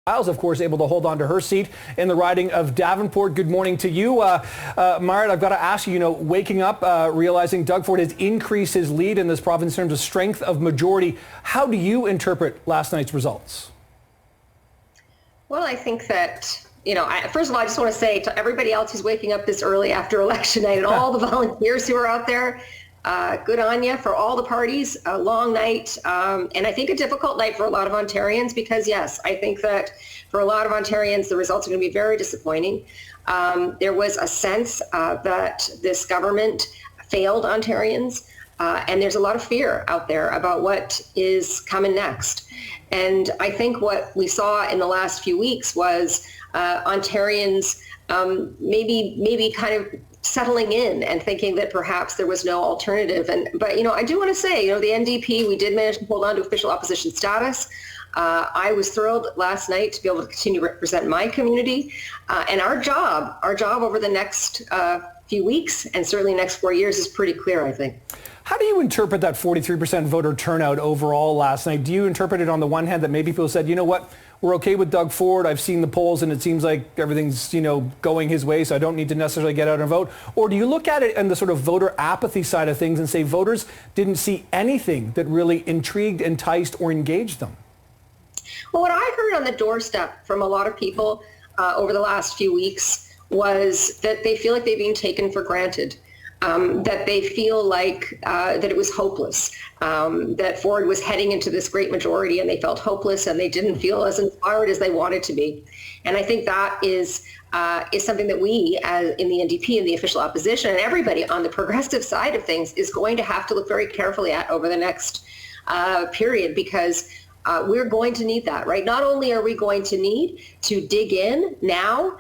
Stiles, of course, able to hold on to her seat in the riding of Davenport. Good morning to you. Myriad, I've got to ask you, waking up, realizing Doug Ford has increased his lead in this province in terms of strength of majority. How do you interpret last night's results? Well, I think that, first of all, I just want to say to everybody else who's waking up this early after election night and all the volunteers who are out there, good on you for all the parties, a long night, and I think a difficult night for a lot of Ontarians because, yes, I think that for a lot of Ontarians, the results are going to be very disappointing. There was a sense that this government failed Ontarians, and there's a lot of fear out there about what is coming next. And I think what we saw in the last few weeks was Ontarians maybe kind of settling in and thinking that perhaps there was no alternative. But I do want to say, the NDP, we did manage to hold on to official opposition status. I was thrilled last night to be able to continue to represent my community. And our job over the next few weeks and certainly next 4 years is pretty clear, I think. How do you interpret that 43% voter turnout overall last night? Do you interpret it on the one hand that maybe people said, you know what, we're okay with Doug Ford. I've seen the polls and it seems like everything's, going his way, so I don't need to necessarily get out and vote? Or do you look at it on the sort of voter apathy side of things and say voters didn't see anything that really intrigued, enticed, or engaged them? Well, what I heard on the doorstep from a lot of people over the last few weeks was that they feel like they've been taken for granted. That they feel like that it was hopeless, that Ford was heading into this great majority and they felt hopeless and they didn't feel as inspired as they wanted to be. And I think that is something that we in the NDP and the official opposition and everybody on the progressive side of things is going to have to look very carefully at over the next period, because we're going to need that, right? Not only are we going to need to dig in now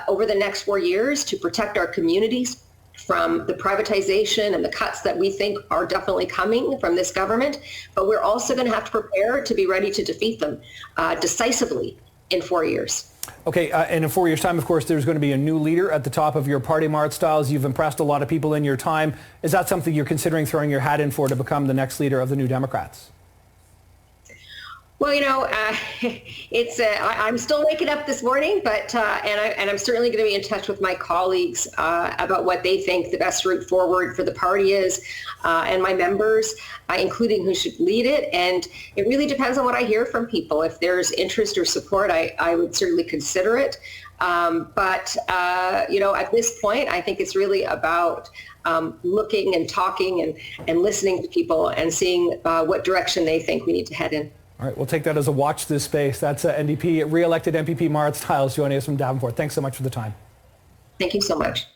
over the next 4 years to protect our communities from the privatization and the cuts that we think are definitely coming from this government, but we're also going to have to prepare to be ready to defeat them decisively in 4 years. Okay, and in 4 years' time, of course, there's going to be a new leader at the top of your party, Myriad Stiles. You've impressed a lot of people in your time. Is that something you're considering throwing your hat in for to become the next leader of the New Democrats? Well, it's I'm still waking up this morning, but and I'm certainly going to be in touch with my colleagues about what they think the best route forward for the party is, and my members, including who should lead it. And it really depends on what I hear from people. If there's interest or support, I would certainly consider it. But at this point, I think it's really about looking and talking and listening to people and seeing what direction they think we need to head in. All right, we'll take that as a watch this space. That's NDP, re-elected MPP Myriad Stiles joining us from Davenport. Thanks so much for the time. Thank you so much.